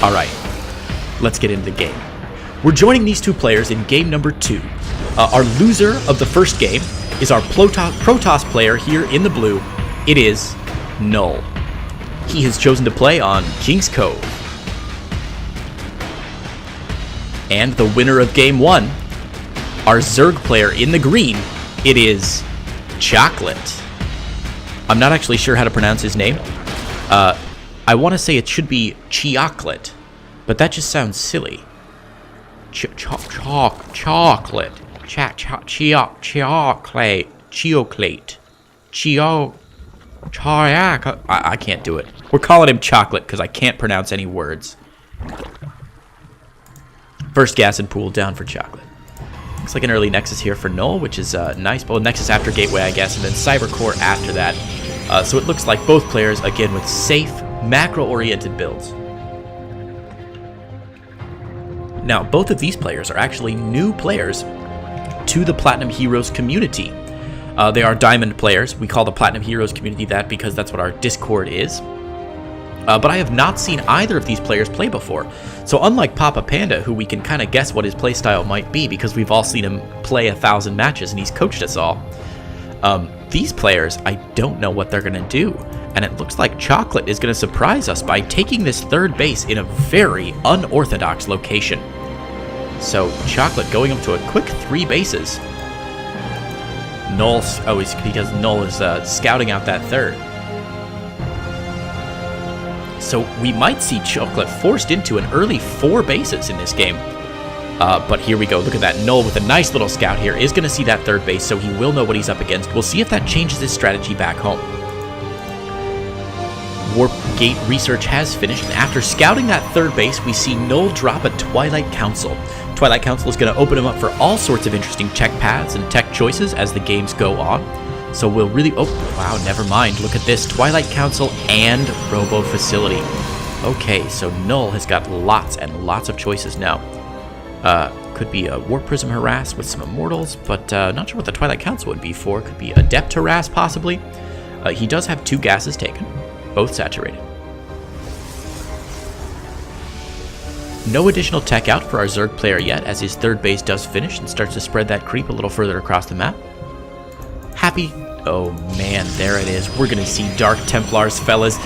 Alright, let's get into the game. We're joining these two players in game number 2. Our loser of the first game is our Protoss player here in the blue. It is Null. He has chosen to play on King's Cove. And the winner of game 1, our Zerg player in the green, it is Cheoklate. I'm not actually sure how to pronounce his name. I want to say it should be Cheoklate, but that just sounds silly. Cheoklate. I can't do it. We're calling him Chocolate because I can't pronounce any words. First gas and pool down for Chocolate. Looks like an early Nexus here for Null, which is nice. Well, Nexus after Gateway, I guess, and then Cyber Core after that. So it looks like both players, again, with safe, macro-oriented builds. Now, both of these players are actually new players to the Platinum Heroes community. They are Diamond players. We call the Platinum Heroes community that because that's what our Discord is. But I have not seen either of these players play before. So unlike Papa Panda, who we can kind of guess what his playstyle might be because we've all seen him play 1,000 matches and he's coached us all, these players, I don't know what they're going to do. And it looks like Chocolate is going to surprise us by taking this third base in a very unorthodox location. So Chocolate going up to a quick 3 bases. Null, Null is scouting out that third. So we might see Chocolate forced into an early 4 bases in this game. But here we go. Look at that. Null with a nice little scout here is going to see that third base, so he will know what he's up against. We'll see if that changes his strategy back home. Warp Gate research has finished, and after scouting that third base, we see Null drop a Twilight Council. Twilight Council is going to open him up for all sorts of interesting tech paths and tech choices as the games go on. So we'll really... Oh, wow, never mind. Look at this. Twilight Council and Robo Facility. Okay, so Null has got lots and lots of choices now. Could be a Warp Prism Harass with some Immortals, but not sure what the Twilight Council would be for. Could be Adept Harass, possibly. He does have 2 gases taken, both saturated. No additional tech out for our Zerg player yet, as his third base does finish and starts to spread that creep a little further across the map. Happy... Oh man, there it is. We're gonna see Dark Templars, fellas.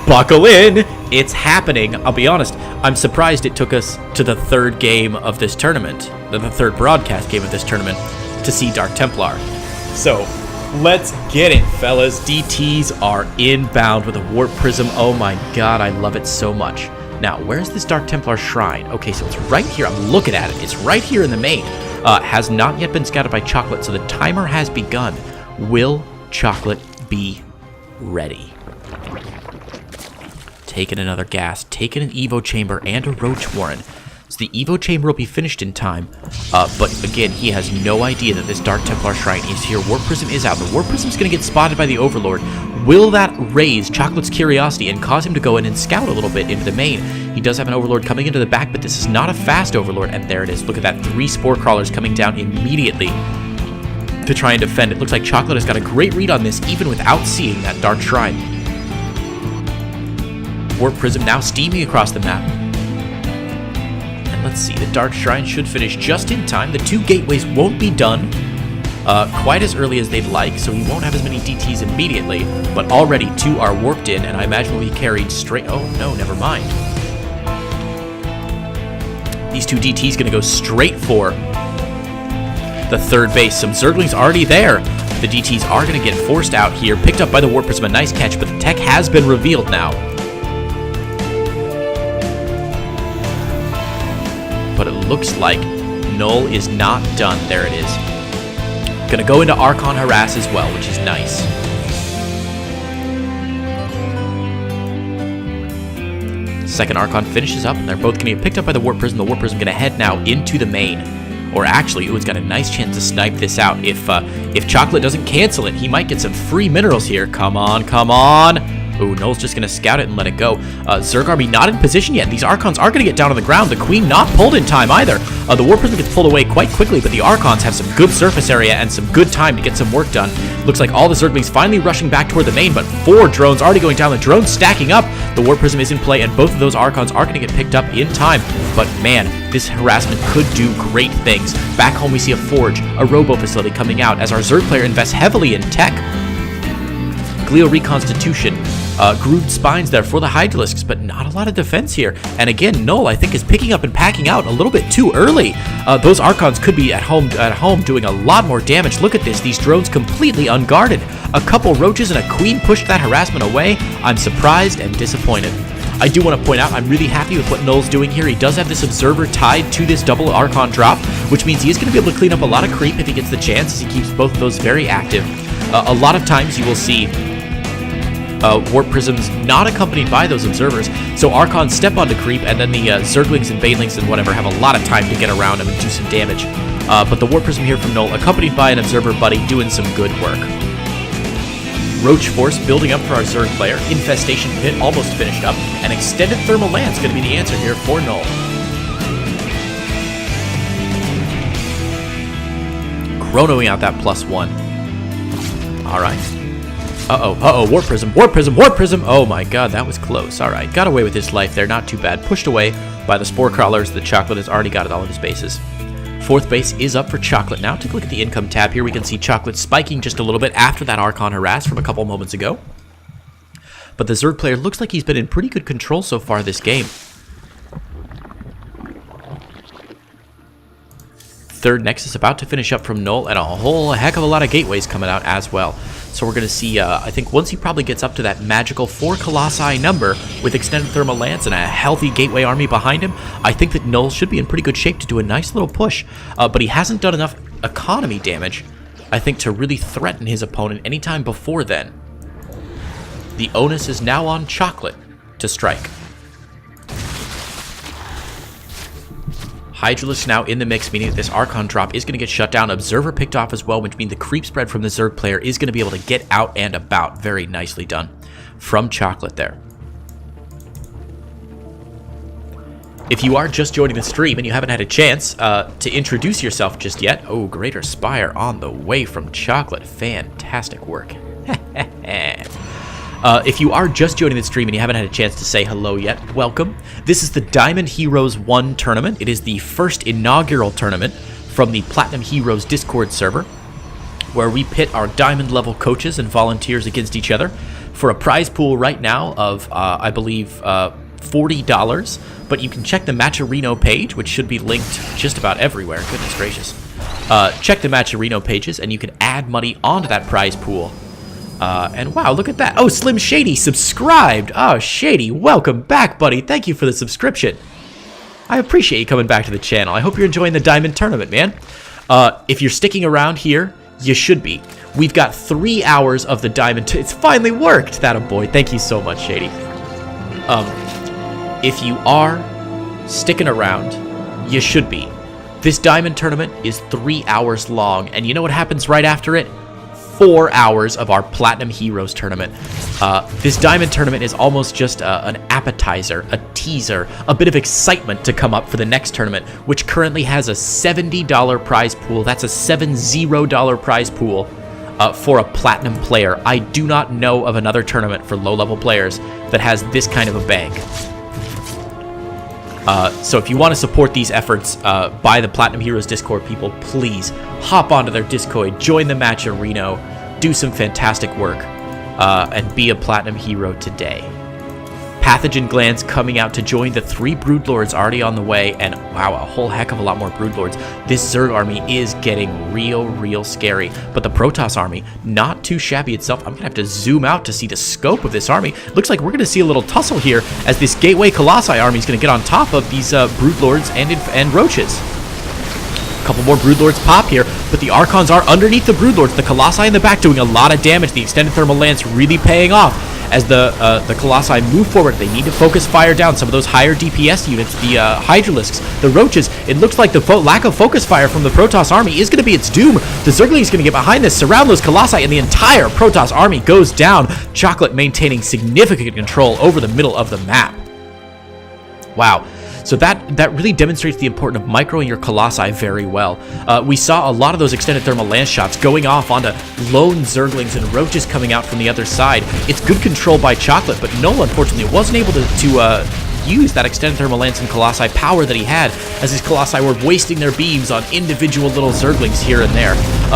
Buckle in! It's happening. I'll be honest, I'm surprised it took us to the 3rd game of this tournament, the 3rd broadcast game of this tournament, to see Dark Templar. So, let's get it, fellas. DTs are inbound with a Warp Prism. Oh my god, I love it so much. Now, where's this Dark Templar shrine? Okay, so it's right here. I'm looking at it. It's right here in the main. Has not yet been scouted by Chocolate, so the timer has begun. Will Chocolate be ready? Taking another gas, taking an Evo Chamber and a Roach Warren. So the Evo Chamber will be finished in time, but again, he has no idea that this Dark Templar Shrine is here. Warp Prism is out. The Warp Prism is going to get spotted by the Overlord. Will that raise Chocolate's curiosity and cause him to go in and scout a little bit into the main? He does have an Overlord coming into the back, but this is not a fast Overlord, and there it is. Look at that, 3 Spore Crawlers coming down immediately to try and defend. It looks like Chocolate has got a great read on this, even without seeing that Dark Shrine. Warp Prism now steaming across the map. And let's see, the Dark Shrine should finish just in time. The 2 gateways won't be done quite as early as they'd like, so he won't have as many DTs immediately, but already 2 are warped in, and I imagine will be carried straight... Oh, no, never mind. These 2 DTs going to go straight for the third base. Some Zerglings already there. The DTs are going to get forced out here, picked up by the Warp Prism. A nice catch, but the tech has been revealed now. But it looks like Null is not done. There it is. Gonna go into Archon Harass as well, which is nice. Second Archon finishes up, and they're both gonna get picked up by the Warp Prism. The Warp Prism gonna head now into the main. Or actually, it's got a nice chance to snipe this out. If Chocolate doesn't cancel it, he might get some free minerals here. Come on, come on. Ooh, Null's just going to scout it and let it go. Zerg army not in position yet. These Archons are going to get down on the ground. The Queen not pulled in time either. The War Prism gets pulled away quite quickly, but the Archons have some good surface area and some good time to get some work done. Looks like all the Zerglings finally rushing back toward the main, but 4 drones already going down. The drones stacking up. The War Prism is in play, and both of those Archons are going to get picked up in time. But man, this harassment could do great things. Back home we see a forge, a robo facility coming out as our Zerg player invests heavily in tech. Glio reconstitution, grooved spines there for the Hydralisks, but not a lot of defense here. And again, Null, I think, is picking up and packing out a little bit too early. Those Archons could be at home doing a lot more damage. Look at this, these drones completely unguarded. A couple roaches and a queen pushed that harassment away. I'm surprised and disappointed. I do want to point out, I'm really happy with what Null's doing here. He does have this observer tied to this double Archon drop, which means he is going to be able to clean up a lot of creep if he gets the chance, as he keeps both of those very active. A lot of times you will see Warp Prisms not accompanied by those observers, so Archons step onto creep, and then the Zerglings and Banelings and whatever have a lot of time to get around him and do some damage. But the Warp Prism here from Null, accompanied by an observer buddy, doing some good work. Roach Force building up for our Zerg player. Infestation Pit almost finished up. An extended Thermal Lance going to be the answer here for Null. Chronoing out that +1. Alright. Warp Prism, Warp Prism, Warp Prism! Oh my god, that was close. Alright, got away with his life there, not too bad. Pushed away by the Spore Crawlers. The Cheoklate has already got at all of his bases. 4th base is up for Cheoklate now. Take a look at the income tab here. We can see Cheoklate spiking just a little bit after that Archon harass from a couple moments ago. But the Zerg player looks like he's been in pretty good control so far this game. 3rd Nexus about to finish up from Null, and a whole heck of a lot of gateways coming out as well. So we're going to see, I think once he probably gets up to that magical 4 Colossi number with extended Thermal Lance and a healthy gateway army behind him, I think that Null should be in pretty good shape to do a nice little push. But he hasn't done enough economy damage, I think, to really threaten his opponent anytime before then. The onus is now on Cheoklate to strike. Hydralisk now in the mix, meaning that this Archon drop is going to get shut down. Observer picked off as well, which means the creep spread from the Zerg player is going to be able to get out and about. Very nicely done from Cheoklate there. If you are just joining the stream and you haven't had a chance to introduce yourself just yet, oh, Greater Spire on the way from Cheoklate. Fantastic work. If you are just joining the stream and you haven't had a chance to say hello yet, welcome. This is the Diamond Heroes 1 tournament. It is the first inaugural tournament from the Platinum Heroes Discord server, where we pit our Diamond level coaches and volunteers against each other for a prize pool right now of, I believe, $40. But you can check the Matcherino page, which should be linked just about everywhere. Goodness gracious. Check the Matcherino pages, and you can add money onto that prize pool. And wow, look at that. Oh, Slim Shady subscribed. Oh, Shady, welcome back, buddy. Thank you for the subscription. I appreciate you coming back to the channel. I hope you're enjoying the Diamond Tournament, man. If you're sticking around here, you should be. We've got 3 hours of the Diamond. It's finally worked. That a boy. Thank you so much, Shady. If you are sticking around, you should be. This Diamond Tournament is 3 hours long, and you know what happens right after it? 4 hours of our Platinum Heroes tournament. This Diamond tournament is almost just an appetizer, a teaser, a bit of excitement to come up for the next tournament, which currently has a $70 prize pool. That's a $70 prize pool for a Platinum player. I do not know of another tournament for low-level players that has this kind of a bank. So if you want to support these efforts by the Platinum Heroes Discord people, please hop onto their Discord, join the Matcherino, do some fantastic work, and be a Platinum Hero today. Pathogen Glands coming out to join the 3 Broodlords already on the way, and wow, a whole heck of a lot more Broodlords. This Zerg army is getting real scary, but the Protoss army, not too shabby itself. I'm going to have to zoom out to see the scope of this army. Looks like we're going to see a little tussle here as this Gateway Colossi army is going to get on top of these Broodlords and Roaches. A couple more Broodlords pop here, but the Archons are underneath the Broodlords. The Colossi in the back doing a lot of damage. The extended Thermal Lance really paying off. as the Colossi move forward. They need to focus fire down some of those higher DPS units, the Hydralisks, the Roaches. It looks like the lack of focus fire from the Protoss army is going to be its doom. The Zerglings is going to get behind this, surround those Colossi, and the entire Protoss army goes down. Cheoklate maintaining significant control over the middle of the map. Wow. So that really demonstrates the importance of microing your Colossi very well. We saw a lot of those extended thermal lance shots going off onto lone Zerglings and Roaches coming out from the other side. It's good control by Cheoklate, but Null, unfortunately, wasn't able to use that extended thermal lance and Colossi power that he had, as his Colossi were wasting their beams on individual little Zerglings here and there.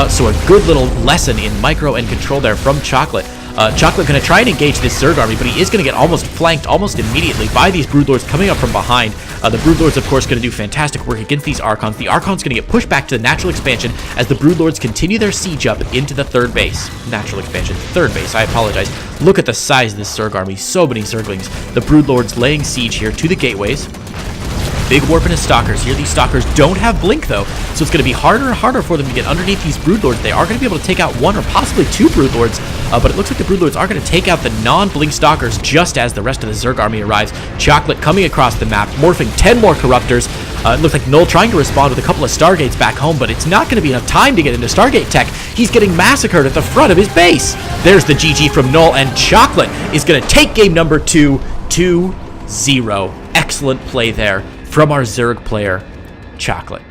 So a good little lesson in micro and control there from Cheoklate. Cheoklate going to try and engage this Zerg army, but he is going to get almost flanked almost immediately by these Broodlords coming up from behind. The Broodlords, of course, going to do fantastic work against these Archons. The Archons going to get pushed back to the natural expansion as the Broodlords continue their siege up into the third base. Natural expansion, third base, I apologize. Look at the size of this Zerg army, so many Zerglings. The Broodlords laying siege here to the gateways. Big warp into Stalkers here. These Stalkers don't have Blink, though, so it's going to be harder and harder for them to get underneath these Broodlords. They are going to be able to take out one or possibly two Broodlords, but it looks like the Broodlords are going to take out the non-Blink Stalkers just as the rest of the Zerg army arrives. Cheoklate coming across the map, morphing 10 more Corruptors. It looks like Null trying to respond with a couple of Stargates back home, but it's not going to be enough time to get into Stargate tech. He's getting massacred at the front of his base. There's the GG from Null, and Cheoklate is going to take game number 2, 2-0. Excellent play there from our Zerg player, Cheoklate.